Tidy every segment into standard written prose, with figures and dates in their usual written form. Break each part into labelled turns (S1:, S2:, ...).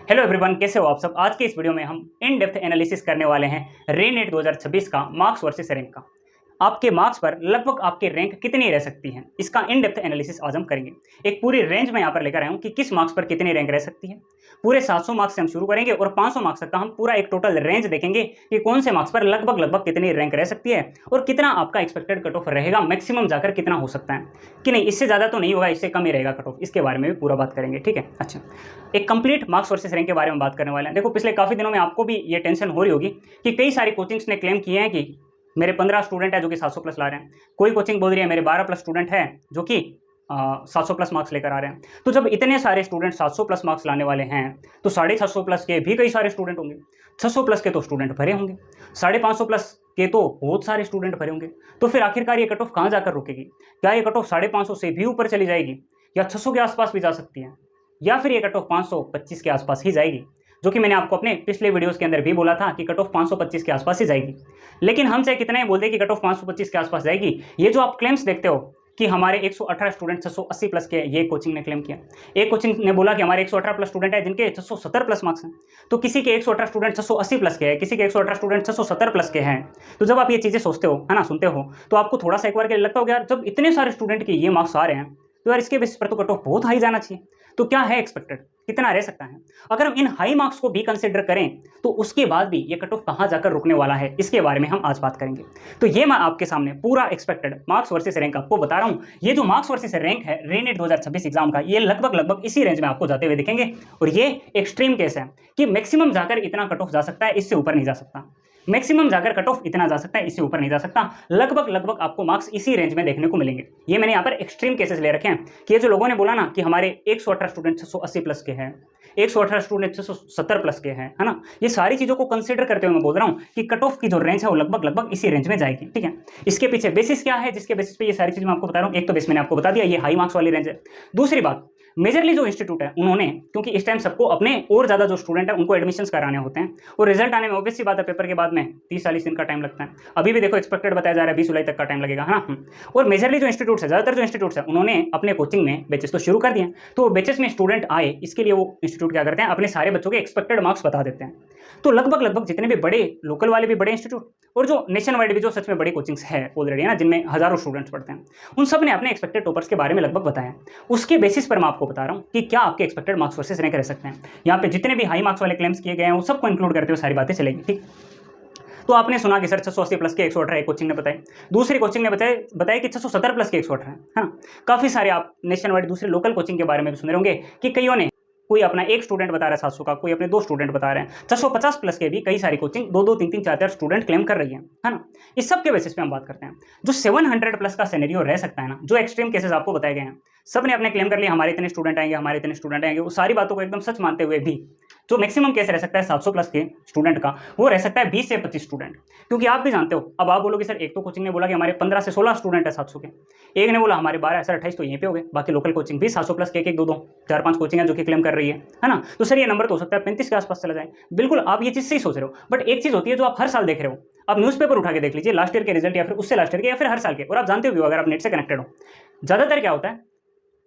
S1: Hello everyone, कैसे हो आप सब। आज के इस वीडियो में हम इन डेप्थ एनालिसिस करने वाले हैं रीनेट 2026 का मार्क्स वर्सेस रैंक का। आपके मार्क्स पर लगभग आपकी रैंक कितनी रह सकती है, इसका इन डेप्थ एनालिसिस आज हम करेंगे। एक पूरी रेंज में यहाँ पर लेकर आया हूँ कि किस मार्क्स पर कितनी रैंक रह सकती है। पूरे 700 मार्क्स से हम शुरू करेंगे और 500 मार्क्स तक का हम पूरा एक टोटल रेंज देखेंगे कि कौन से मार्क्स पर लगभग कितनी रैंक रह सकती है और कितना आपका एक्सपेक्टेड कट ऑफ रहेगा, मैक्सिमम जाकर कितना हो सकता है कि नहीं, इससे ज़्यादा तो नहीं होगा, इससे कम ही रहेगा कट ऑफ। इसके बारे में भी पूरा बात करेंगे, ठीक है। अच्छा, एक कंप्लीट मार्क्स वर्सेस रैंक के बारे में बात करने वाले हैं। देखो, पिछले काफ़ी दिनों में आपको भी ये टेंशन हो रही होगी कि कई सारी कोचिंग्स ने क्लेम किए हैं कि मेरे 15 स्टूडेंट है जो कि 700 प्लस ला रहे हैं। कोई कोचिंग बोल रही है मेरे 12 प्लस स्टूडेंट है जो कि 700 प्लस मार्क्स लेकर आ रहे हैं। तो जब इतने सारे स्टूडेंट 700 प्लस मार्क्स लाने वाले हैं तो 650 प्लस के भी कई सारे स्टूडेंट होंगे, 600 प्लस के तो स्टूडेंट भरे होंगे, 550 प्लस के तो बहुत सारे स्टूडेंट भरे होंगे। तो फिर आखिरकार ये कट ऑफ कहाँ जाकर रुकेगी? क्या ये कट ऑफ 550 से भी ऊपर चली जाएगी या 600 के आसपास भी जा सकती है, या फिर ये कट ऑफ 525 के आसपास ही जाएगी, जो कि मैंने आपको अपने पिछले वीडियोस के अंदर भी बोला था कि कट ऑफ 525 के आसपास ही जाएगी। लेकिन हम चाहे कितना ही बोल दें कि कट ऑफ 525 के आसपास जाएगी, ये जो आप क्लेम्स देखते हो कि हमारे 118 स्टूडेंट 680 प्लस के, ये कोचिंग ने क्लेम किया। एक कोचिंग ने बोला कि हमारे 118 प्लस स्टूडेंट है जिनके 670 प्लस मार्क्स हैं। तो किसी के 118 स्टूडेंट 680 प्लस के हैं, किसी के 118 स्टूडेंट 670 प्लस के हैं। तो जब आप ये चीज़ें सोचते हो, है ना, सुनते हो, तो आपको थोड़ा सा एक बार के लगता होगा यार, जब इतने सारे स्टूडेंट के ये मार्क्स आ रहे हैं तो यार इसके बेसिस पर तो कट ऑफ बहुत हाई जाना चाहिए। तो क्या है एक्सपेक्टेड, कितना रह सकता है? अगर हम इन हाई मार्क्स को भी कंसिडर करें तो उसके बाद भी ये कट ऑफ कहाँ जाकर रुकने वाला है, इसके बारे में हम आज बात करेंगे। तो ये मैं आपके सामने पूरा एक्सपेक्टेड मार्क्स वर्सेस रैंक आपको बता रहा हूँ। ये जो मार्क्स वर्सेस रैंक है रीनेट 2026 एग्जाम का, ये लगभग इसी रेंज में आपको जाते हुए दिखेंगे। और ये एक्सट्रीम केस है कि मैक्सिमम जाकर इतना कट ऑफ जा सकता है, इससे ऊपर नहीं जा सकता। मैक्सिमम जाकर कट ऑफ इतना जा सकता है, इससे ऊपर नहीं जा सकता। लगभग आपको मार्क्स इसी रेंज में देखने को मिलेंगे। ये मैंने यहाँ पर एक्सट्रीम केसेस ले रखे हैं कि ये जो लोगों ने बोला ना कि हमारे 118 स्टूडेंट 680 प्लस के हैं, 118 स्टूडेंट 670 प्लस के हैं, है ना, ये सारी चीज़ों को कंसीडर करते हुए मैं बोल रहा हूँ कि कट ऑफ की जो रेंज है वो लगभग इसी रेंज में जाएगी, ठीक है। इसके पीछे बेसिस क्या है जिसके बेसिस पे ये सारी चीज़ मैं आपको बता रहा हूँ? एक तो बेस मैंने आपको बता दिया, ये हाई मार्क्स वाली रेंज है। दूसरी बात, मेजरली जो इंस्टीट्यूट है उन्होंने, क्योंकि इस टाइम सबको अपने और ज़्यादा जो स्टूडेंट है उनको एडमिशन्स कराने होते हैं और रिजल्ट आने में ऑब्वियसली बात है पेपर के बाद में 30-40 दिन का टाइम लगता है। अभी भी देखो एक्सपेक्टेड बताया जा रहा है 20 जुलाई तक का टाइम लगेगा, है ना। और मेजरली जो इंस्टीट्यूट्स है, ज़्यादातर जो इंस्टीट्यूट्स है, उन्होंने अपने कोचिंग में बैचेस तो शुरू कर दिए। तो बैचेस में स्टूडेंट आए, इसके लिए वो इंस्टीट्यूट क्या करते हैं, अपने सारे बच्चों के एक्सपेक्टेड मार्क्स बता देते हैं। तो लगभग जितने भी बड़े लोकल वाले भी बड़े इंस्टीट्यूट और जो नेशन वाइड भी जो सच में बड़ी कोचिंग्स है ऑलरेडी, है ना, जिनमें हजारों स्टूडेंट्स पढ़ते हैं, उन सब ने अपने एक्सपेक्टेड टॉपर्स के बारे में लगभग बताया। उसके बेसिस पर मैं आपको बता रहा हूँ कि क्या आपके एक्सपेक्टेड मार्क्स वर्सेस रैंक रह सकते हैं। यहाँ पे जितने भी हाई मार्क्स वाले क्लेम्स किए गए हैं वो सबको इंक्लूड करते हुए सारी बातें चलेगी, ठीक। तो आपने सुना कि सर 680 प्लस के 118 एक कोचिंग ने बताया, दूसरी कोचिंग ने बताया कि 670 प्लस के 118 है ना। काफ़ी सारे आप नेशन वाइड दूसरे लोकल कोचिंग के बारे में भी सुन रहे होंगे कि कईयों ने, कोई अपना एक स्टूडेंट बता रहा है 700 का, कोई अपने 2 स्टूडेंट बता रहे हैं। 650 प्लस के भी कई सारी कोचिंग 2-2, 3-3, 4-4 स्टूडेंट क्लेम कर रही है ना। इस सब के बेसिस पे हम बात करते हैं। जो 700 प्लस का सिनेरियो रह सकता है ना, जो एक्सट्रीम केसेस आपको बताए गए हैं, सब ने अपने क्लेम कर लिया हमारे इतने स्टूडेंट आएंगे, हमारे इतने स्टूडेंट आएंगे। वो सारी बातों को एकदम सच मानते हुए भी जो मैक्सिमम केस रह सकता है 700 प्लस के स्टूडेंट का, वो रह सकता है 20 से 25 स्टूडेंट। क्योंकि आप भी जानते हो, अब आप बोलोगे सर एक तो कोचिंग ने बोला कि हमारे 15 से 16 स्टूडेंट है 700 के, एक ने बोला हमारे 12 सर 28 तो यहीं पे हो गए। बाकी लोकल कोचिंग भी 700 प्लस के 1-1, 2-2, 4-5 कोचिंग है जो कि क्लेम कर रही है ना। तो सर ये नंबर तो हो सकता है 35 के आसपास चला जाए। बिल्कुल आप ये चीज़ सही सोच रहे हो, बट एक चीज़ होती है जो आप हर साल देख रहे हो। आप न्यूज़पेपर उठा के देख लीजिए लास्ट ईयर के रिजल्ट या फिर उससे लास्ट ईयर के या फिर हर साल के, और आप जानते हो अगर आप नेट से कनेक्टेड हो, ज़्यादातर क्या होता है,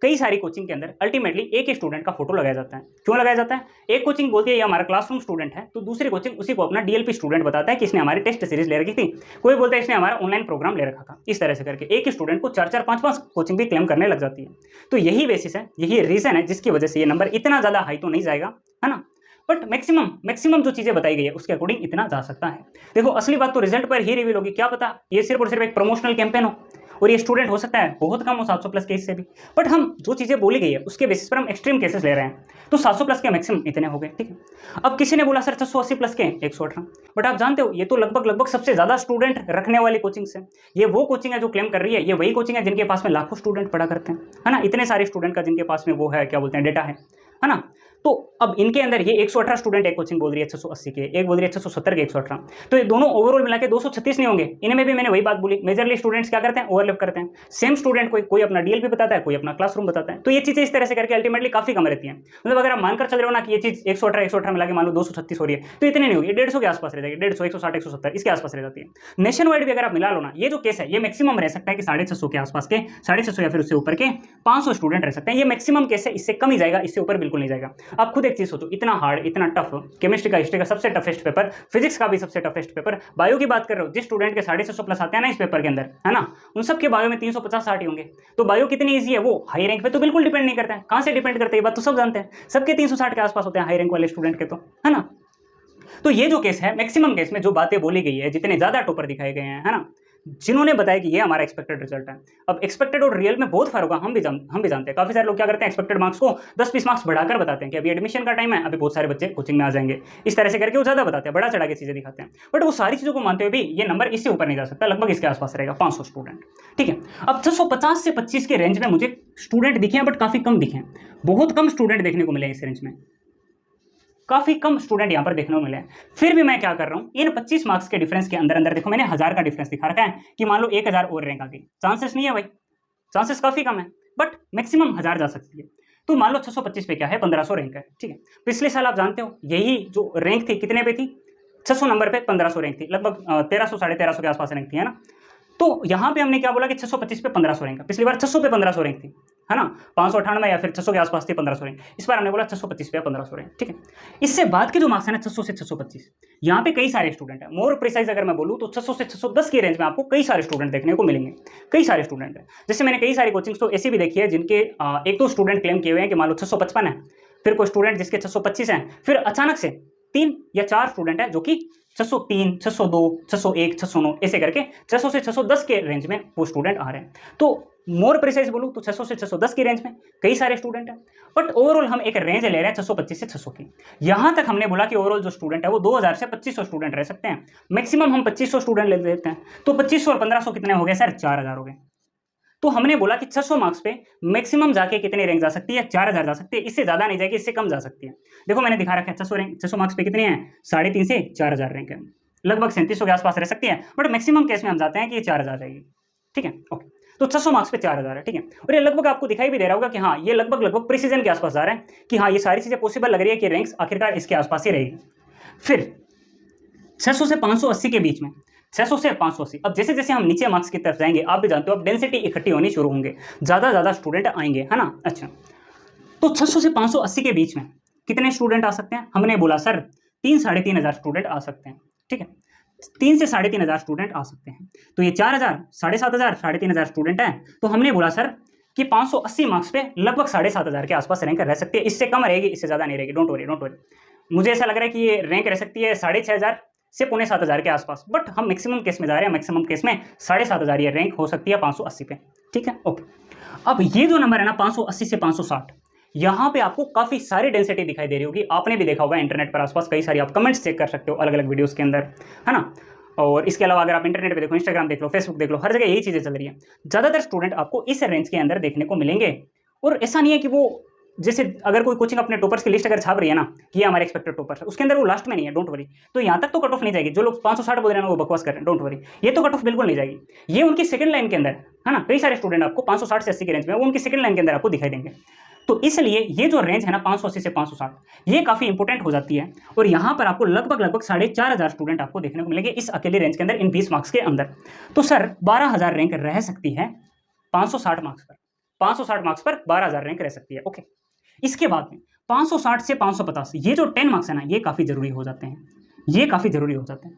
S1: कई सारी कोचिंग के अंदर अल्टीमेटली एक ही स्टूडेंट का फोटो लगाया जाता है। क्यों लगाया जाता है? एक कोचिंग बोलती है ये हमारा क्लासरूम स्टूडेंट है, तो दूसरी कोचिंग उसी को अपना डीएलपी स्टूडेंट बताता है कि इसने हमारी टेस्ट सीरीज ले रखी थी, कोई बोलता है इसने हमारा ऑनलाइन प्रोग्राम ले रखा था। इस तरह से करके एक ही स्टूडेंट को 4-4, 5-5 कोचिंग भी क्लेम करने लग जाती है। तो यही बेसिस है, यही रीजन है जिसकी वजह से ये नंबर इतना ज़्यादा हाई तो नहीं जाएगा, है ना। बट मैक्सिमम जो चीज़ें बताई गई है उसके अकॉर्डिंग इतना जा सकता है। देखो असली बात तो रिजल्ट पर ही रिवील होगी। क्या पता ये सिर्फ और सिर्फ एक प्रमोशनल कैंपेन हो और ये स्टूडेंट हो सकता है बहुत कम हो 700 प्लस केस से भी। बट हम जो चीज़ें बोली गई है उसके बेसिस पर हम एक्सट्रीम केसेस ले रहे हैं। तो 700 प्लस के मैक्सिमम इतने हो गए, ठीक है। अब किसी ने बोला सर 680 प्लस के 118, बट आप जानते हो ये तो लगभग सबसे ज़्यादा स्टूडेंट रखने वाली कोचिंग्स है। ये वो कोचिंग है जो क्लेम कर रही है, ये वही कोचिंग है जिनके पास में लाखों स्टूडेंट पढ़ा करते हैं, है ना। इतने सारे स्टूडेंट का जिनके पास में वो है, क्या बोलते हैं, डेटा है ना। तो अब इनके अंदर ये 118 स्टूडेंट एक कोचिंग बोल रही है 680 के, एक बोल रही है 670 के 118, तो ये दोनों ओवरऑल मिला के 236 नहीं होंगे। इनमें भी मैंने वही बात बोली, मेजरली स्टूडेंट्स क्या करते हैं, ओवरलैप करते हैं। सेम स्टूडेंट कोई अपना डीएलपी बताता है, कोई अपना क्लासरूम बताता है। तो ये चीज़ें इस तरह से करके अल्टीमेटली काफी कम रहती है। मतलब अगर आप मानकर चल रहे हो ना कि ये चीज़ 118 मिला के मान लो 236 हो रही है, तो इतने नहीं होगी, 150 के आसपास रह जाएगी, 150, 160, 170 इसके आसपास रह जाती है। नेशन वाइड भी अगर आप मिला लो ना, ये जो केस है ये मैक्सिमम रह सकता है कि 650 के आसपास के, 650 या फिर उससे ऊपर के 500 स्टूडेंट रह सकते हैं। ये मैक्सिमम केस है, इससे कम ही जाएगा, इससे ऊपर बिल्कुल नहीं जाएगा। आप खुद एक चीज़ सोचो, इतना हार्ड, इतना टफ, केमिस्ट्री का, हिस्ट्री का सबसे टफेस्ट पेपर, फिजिक्स का भी सबसे टफेस्ट पेपर, बायो की बात कर रहे हो, जिस स्टूडेंट के 650 प्लस आते हैं ना इस पेपर के अंदर, है ना, उन सब के बायो में 350-60 ही होंगे। तो बायो कितनी ईजी है, वो हाई रैंक पे तो बिल्कुल डिपेंड नहीं करता है। कहाँ से डिपेंड करता है, ये बात तो सब जानते हैं, सबके 360 के आसपास होते हैं हाई रैंक वाले स्टूडेंट के, तो है ना। तो ये जो केस है, मैक्सिमम केस में जो बातें बोली गई है, जितने ज्यादा टॉपर दिखाए गए हैं, है ना, जिन्होंने बताया कि ये हमारा एक्सपेक्टेड रिजल्ट है। अब एक्सपेक्टेड और रियल में बहुत फर्क होगा, हम भी जानते हैं। काफी सारे लोग क्या करते हैं, एक्सपेक्टेड मार्क्स को 10-20 मार्क्स बढ़ाकर बताते हैं कि अभी एडमिशन का टाइम है, अभी बहुत सारे बच्चे कोचिंग में आ जाएंगे, इस तरह से करके वो ज्यादा बताते हैं, बड़ा चढ़ा के चीजें दिखाते हैं। बट वो सारी चीजों को मानते हुए भी ये नंबर इससे ऊपर नहीं जा सकता, लगभग इसके आसपास रहेगा, 500 स्टूडेंट, ठीक है। अब 650 से 25 के रेंज में मुझे स्टूडेंट दिखे हैं, बट काफी कम दिखे हैं, बहुत कम स्टूडेंट देखने को मिले इस रेंज में, काफी कम स्टूडेंट यहां पर देखने को मिले हैं। फिर भी मैं क्या कर रहा हूं, इन 25 मार्क्स के डिफरेंस के अंदर अंदर देखो, मैंने 1000 का डिफरेंस दिखा रखा है कि मान लो 1000 और रैंक आ गई, चांसेस नहीं है भाई, चांसेस काफी कम है, बट मैक्सिमम 1000 जा सकती है। तो मान लो 625 पे क्या है, 1500 रैंक है, ठीक है। पिछले साल आप जानते हो यही जो रैंक थी कितने पे थी, 600 नंबर पे 1500 रैंक थी, लगभग 1300-1350 के आसपास रैंक थी, है ना। तो यहां पे हमने क्या बोला कि 625 पे 1500 रैंक, पिछली बार 600 पे 1500 रैंक थी, है ना, 598 या फिर 600 के आसपास थी 1500 रैंक। इस बार हमने बोला 625 पे 1500 रैंक, ठीक है। इससे बाद के जो मार्क्स है ना, 600 से 625, यहाँ पे कई सारे स्टूडेंट है। मोर प्रिसाइज अगर मैं बोलूँ तो 600 से 610 की रेंज में आपको कई सारे स्टूडेंट देखने को मिलेंगे, कई सारे स्टूडेंट है। जैसे मैंने कई सारी कोचिंग्स तो ऐसी भी देखी है जिनके एक दो स्टूडेंट क्लेम किए हुए हैं कि मान लो 655 है, फिर कोई स्टूडेंट जिसके 625 हैं, फिर अचानक से 3 या 4 स्टूडेंट है जो कि 603, 602, 601, 609 ऐसे करके 600 से 610 के रेंज में वो स्टूडेंट आ रहे हैं। तो मोर प्रिसाइज बोलूं तो 600 से 610 की रेंज में कई सारे स्टूडेंट हैं, बट ओवरऑल हम एक रेंज ले रहे हैं 625 से 600 की। यहां तक हमने बोला कि ओवरऑल जो स्टूडेंट है वो 2000 से 2500 स्टूडेंट रह सकते हैं, मैक्सिमम हम 2500 स्टूडेंट ले लेते हैं। तो 2500 और 1500 कितने हो गए सर, 4000 हो गए। तो हमने बोला कि 600 मार्क्स पे मैक्सिमम जाके कितनी रैंक जा सकती है, 4000 जा सकती है, इससे ज्यादा नहीं जाएगी, इससे कम जा सकती है। देखो मैंने दिखा रखा है 600 मार्क्स पे कितने हैं, 3.5 से 4000 रैंक है, लगभग 3700 के आसपास रह सकती है, बट मैक्सिमम केस में हम जाते हैं कि ये 4000 जाएगी, ठीक है, ओके। तो 600 मार्क्स पे 4000 है, ठीक है। और ये लगभग आपको दिखाई भी दे रहा होगा कि हाँ ये लगभग प्रिसीजन के आसपास जा रहा है, कि हाँ ये सारी चीजें पॉसिबल लग रही है कि रैंक्स आखिरकार इसके आसपास ही रहेगी। फिर 600 से 580 के बीच में, 600 से 580, अब जैसे जैसे हम नीचे मार्क्स की तरफ जाएंगे, आप भी जानते हो अब डेंसिटी इकट्ठी होनी शुरू होंगे, ज्यादा स्टूडेंट आएंगे, है ना। अच्छा, तो 600 से 580 के बीच में कितने स्टूडेंट आ सकते हैं, हमने बोला सर 3-3.5 स्टूडेंट आ सकते हैं, ठीक है, 3 से 3.5 स्टूडेंट आ सकते हैं। तो ये 4000, 7500, 3.5 स्टूडेंट है, तो हमने बोला सर कि 580 मार्क्स पे लगभग 7500 के आसपास रैंक रह सकती है, इससे कम रहेगी, इससे ज्यादा नहीं रहेगी, डोंट वरी। मुझे ऐसा लग रहा है कि ये रैंक रह सकती है 6500 से 7500 के आसपास, बट हम मैक्सिमम केस में जा रहे हैं, मैक्सिमम केस में 7500 ये रैंक हो सकती है 580 पे, ठीक है, ओके। अब ये जो नंबर है ना 580 से 560, यहाँ पे आपको काफी सारी डेंसिटी दिखाई दे रही होगी, आपने भी देखा होगा इंटरनेट पर आसपास कई सारी, आप कमेंट्स चेक कर सकते हो अलग अलग वीडियोस के अंदर, है ना। और इसके अलावा अगर आप इंटरनेट पे देखो, इंस्टाग्राम देख लो, फेसबुक देख लो, हर जगह यही चीजें चल रही है। ज्यादातर स्टूडेंट आपको इस रेंज के अंदर देखने को मिलेंगे, और ऐसा नहीं है कि वो जैसे अगर कोई कोचिंग अपने टॉपर्स की लिस्ट अगर छाप रही है ना कि ये हमारे एक्सपेक्टेड टॉपर्स है, उसके अंदर वो लास्ट में नहीं है, डोंट वरी। तो यहाँ तक तो कट ऑफ नहीं जाएगी, जो लोग 560 बोल रहे हैं वो बकवास कर रहे हैं, डोंट वरी, ये तो कट ऑफ बिल्कुल नहीं जाएगी, ये उनकी सेकंड लाइन के अंदर, है ना। कई सारे स्टूडेंट आपको 560 से 80 के रेंज में वो उनकी सेकंड लाइन के अंदर आपको दिखाई देंगे। तो इसलिए ये जो रेंज है ना 580 से 560, ये काफी इंपॉर्टेंट हो जाती है, और यहाँ पर आपको लगभग 4500 स्टूडेंट आपको देखने को मिलेंगे इस अकेले रेंज के अंदर, इन 20 मार्क्स के अंदर। तो सर 12000 रैंक रह सकती है 560 मार्क्स पर, 560 मार्क्स पर 12000 रैंक रह सकती है, ओके। इसके बाद में 560 से 550, ये जो 10 मार्क्स है ना, ये काफी जरूरी हो जाते हैं, ये काफी जरूरी हो जाते हैं।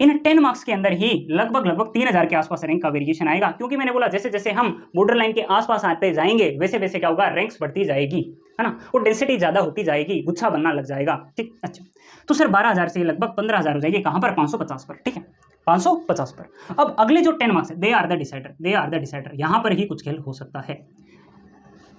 S1: इन 10 मार्क्स के अंदर ही लगभग 3000 के आसपास रैंक का वेरिएशन आएगा, क्योंकि मैंने बोला जैसे जैसे हम बॉर्डर लाइन के आसपास आते जाएंगे वैसे वैसे क्या होगा, रैंक्स बढ़ती जाएगी, है ना, और डेंसिटी ज्यादा होती जाएगी, गुच्छा बनना लग जाएगा, ठीक। अच्छा, तो सर 12000 से लगभग 15000 हो जाएगी, कहां पर, 550 पर, ठीक है, 550 पर। अब अगले जो 10 मार्क्स है, दे आर द डिसाइडर, यहां पर ही कुछ खेल हो सकता है।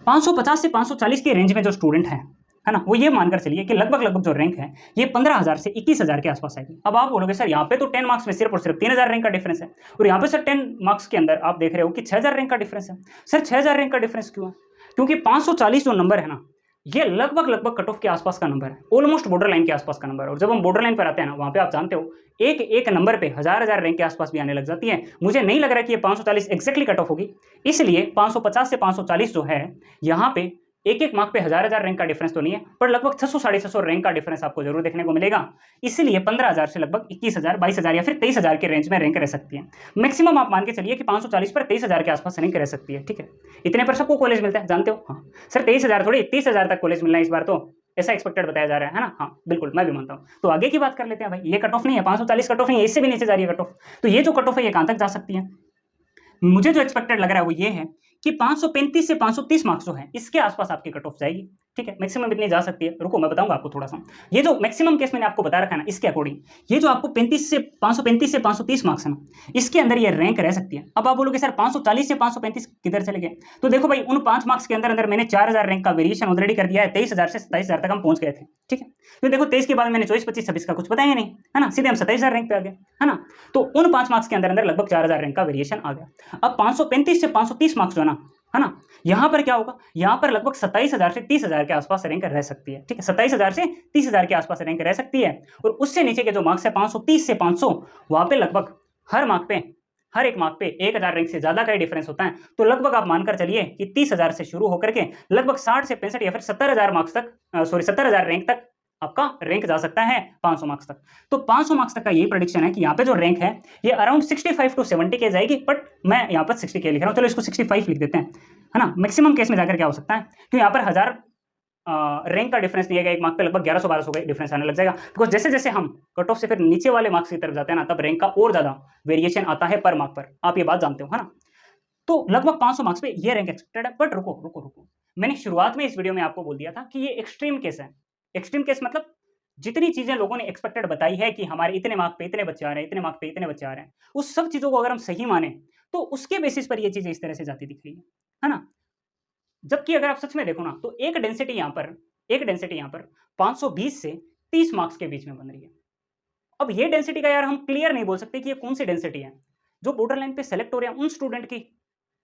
S1: 550 से 540 के रेंज में जो स्टूडेंट है ना, वो ये मानकर चलिए कि लगभग जो रैंक है ये 15000 से 21000 के आसपास आएगी। अब आप बोलोगे सर यहाँ पे तो 10 मार्क्स में सिर्फ और सिर्फ 3000 रैंक का डिफरेंस है, और यहाँ पे सर 10 मार्क्स के अंदर आप देख रहे हो कि 6000 रैंक का डिफरेंस है। सर 6000 रैंक का डिफरेंस क्यों है, क्योंकि 540 जो नंबर है ना, ये लगभग कट ऑफ के आसपास का नंबर है, ऑलमोस्ट बॉर्डर लाइन के आसपास का नंबर है। और जब हम बॉर्डर लाइन पर आते हैं ना, वहां पे आप जानते हो एक नंबर पे हजार रैंक के आसपास भी आने लग जाती है। मुझे नहीं लग रहा कि ये 540 एक्जैक्टली कट ऑफ होगी, इसलिए 550 से 540 जो है यहाँ पे एक मार्क पे हजार रैंक का डिफरेंस तो नहीं है, पर लगभग 600-650 रैंक का डिफरेंस आपको जरूर देखने को मिलेगा। इसलिए 15000 से लगभग 21000, 22000 या फिर 23000 के रेंज में रैंक रह सकती है। मैक्सिमम आप मान के चलिए कि 540 पर 23000 के आसपास रैंक रह सकती है, ठीक है। इतने पर सबको कॉलेज मिलता है, जानते हो। हाँ सर 23000 थोड़ी 30000 तक कॉलेज मिलना है इस बार, तो ऐसा एक्सपेक्टेड बताया जा रहा है ना। हाँ बिल्कुल, मैं भी मानता हूँ। तो आगे की बात कर लेते हैं भाई, ये कट ऑफ नहीं है, 540 कट ऑफ नहीं है, इससे भी नीचे जा रही है कट ऑफ। तो ये जो कट ऑफ है ये कहां तक जा सकती है? मुझे जो एक्सपेक्टेड लग रहा है वो ये है कि 535 से 530 मार्क्स जो है इसके आसपास आपकी कट ऑफ जाएगी। ठीक है, मैक्सिमम इतनी जा सकती है। रुको मैं बताऊंगा आपको थोड़ा सा। ये जो मैक्सिमम केस मैंने आपको बता रखा है ना, इसके अकॉर्डिंग ये जो आपको 535 से 530 मार्क्स है ना, इसके अंदर ये रैंक रह सकती है। अब आप बोलोगे सर 540 से 535 किधर चले गए? तो देखो भाई, उन 5 मार्क्स के अंदर अंदर मैंने 4000 रैंक का वेरिएशन ऑलरेडी कर दिया है। 23,000 से 27,000 तक हम पहुंच गए थे। ठीक है, तो देखो 23 के बाद मैंने 24, 25, 26 का कुछ बताया नहीं, है ना, सीधे हम 27,000 रैंक पे आ गए, है ना। तो उन 5 मार्क्स के अंदर अंदर लगभग 4000 रैंक का वेरिएशन आ गया। अब 535 से 530 मार्क्स जो है ना, यहां पर क्या होगा, यहां पर लगभग 27,000 से 30,000 के आसपास रैंक रह सकती है। ठीक है, 27,000 से 30,000 के आसपास रैंक रह सकती है। और उससे नीचे के जो मार्क्स है 530 से 500, वहां पे लगभग हर एक मार्क पे 1000 रैंक से ज्यादा का ही डिफरेंस होता है। तो लगभग आप मानकर चलिए कि 30,000 से शुरू होकर के लगभग 60 से 65 या फिर 70,000 मार्क्स तक, 70,000 रैंक तक आपका रैंक जा सकता है 500 मार्क्स तक। तो 500 मार्क्स तक का यही प्रेडिक्शन है कि यहाँ पे जो रैंक है ये अराउंड 65 टू 70 के जाएगी, बट मैं यहाँ पर 60 के लिख रहा हूँ। चलो इसको 65 लिख देते हैं, है ना। मैक्सिमम केस में जाकर क्या हो सकता है कि यहाँ पर 1000 रैंक का डिफरेंस दिया गया एक मार्क पे, लगभग 1100-1200 का डिफरेंस आने लग जाएगा। बिकॉज जैसे जैसे हम कट ऑफ से फिर नीचे वाले मार्क्स की तरफ जाते हैं ना, तब रैंक का और ज्यादा वेरिएशन आता है पर मार्क पर। आप ये बात जानते हो, है ना। तो लगभग 500 मार्क्स पे ये रैंक एक्सपेक्टेड है। बट रुको रुको रुको, मैंने शुरुआत में इस वीडियो में आपको बोल दिया था कि ये एक्सट्रीम केस है। एक्सट्रीम केस मतलब जितनी चीजें लोगों ने एक्सपेक्टेड बताई है कि हमारे इतने मार्क पे इतने बच्चे आ रहे हैं, इतने मार्क पे इतने बच्चे आ रहे हैं, उस सब चीजों को अगर हम सही माने तो उसके बेसिस पर ये चीजें इस तरह से जाती दिख रही है ना। जबकि अगर आप सच में देखो ना, तो एक डेंसिटी यहाँ पर 520 से 30 मार्क्स के बीच में बन रही है। अब ये डेंसिटी का यार हम क्लियर नहीं बोल सकते कि ये कौन सी डेंसिटी है। जो बॉर्डर लाइन पे सेलेक्ट हो रहे हैं उन स्टूडेंट की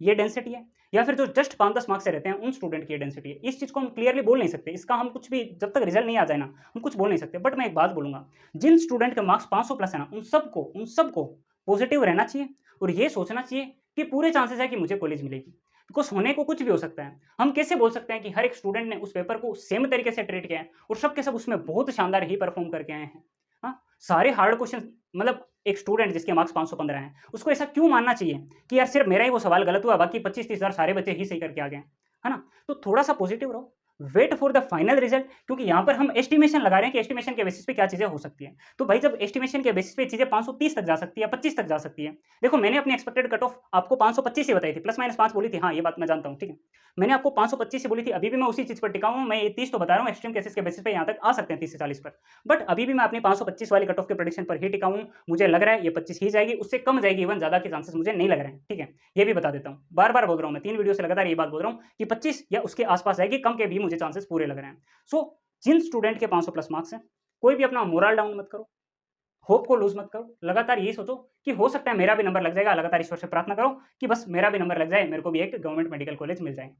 S1: ये डेंसिटी है, या फिर जो जस्ट 5-10 मार्क्स से रहते हैं उन स्टूडेंट की ये डेंसिटी है। इस चीज को हम क्लियरली बोल नहीं सकते। इसका हम कुछ भी, जब तक रिजल्ट नहीं आ जाए ना, हम कुछ बोल नहीं सकते। बट मैं एक बात बोलूंगा, जिन स्टूडेंट के मार्क्स 500 प्लस है ना, उन सबको पॉजिटिव रहना चाहिए और ये सोचना चाहिए कि पूरे चांसेस है कि मुझे कॉलेज मिलेगी। बिकॉज होने को कुछ भी हो सकता है। हम कैसे बोल सकते हैं कि हर एक स्टूडेंट ने उस पेपर को सेम तरीके से ट्रीट किया है और सब के सब उसमें बहुत शानदार ही परफॉर्म करके आए हैं। हाँ, सारे हार्ड क्वेश्चन, मतलब एक स्टूडेंट जिसके मार्क्स 515 हैं, उसको ऐसा क्यों मानना चाहिए कि यार सिर्फ मेरा ही वो सवाल गलत हुआ, बाकी 25-30 हजार सारे बच्चे ही सही करके आ गए, है ना। तो थोड़ा सा पॉजिटिव रहो, wait for the final result. क्योंकि यहाँ पर हम एस्टिमेशन लगा रहे हैं कि एस्टिमेशन के बेसिस पे क्या चीजें हो सकती है। तो भाई जब एस्टिमेशन के बेसिस पे चीजें 530 तक जा सकती है, 25 तक जा सकती है। देखो मैंने अपनी एक्सपेक्टेड कट ऑफ आपको 525 ही बताई थी, प्लस माइनस 5 बोली थी। हाँ ये बात मैं जानता हूँ, ठीक है, मैंने आपको 525 से बोली थी। अभी भी मैं उसी चीज पर टिका हूँ। मैं ये 30 तो बता रहा हूँ, एक्सट्रीम केसेस के बेसिस पे यहाँ तक आ सकते हैं 30 से 40 पर। बट अभी भी मैं अपनी 525 वाली कट ऑफ के प्रेडिक्शन पर ही टिका हूँ। मुझे लग रहा है ये 25 ही जाएगी, उससे कम जाएगी, इवन ज्यादा के चांसेस मुझे नहीं लग रहे हैं। ठीक है, ये भी बता देता हूँ, बार बार बोल रहा हूँ मैं, 3 वीडियो से लगातार ये बात बोल रहा हूँ कि 25 या उसके आसपास जाएगी, कम के भी मुझे चांसेस पूरे लग रहे हैं। सो जिन स्टूडेंट के 500 प्लस मार्क्स हैं, कोई भी अपना मोरल डाउन मत करो, होप को लूज मत करो। लगातार यही सोचो कि हो सकता है मेरा भी नंबर लग जाएगा। लगातार ईश्वर से प्रार्थना करो कि बस मेरा भी नंबर लग जाए, मेरे को भी एक गवर्नमेंट मेडिकल कॉलेज मिल जाए।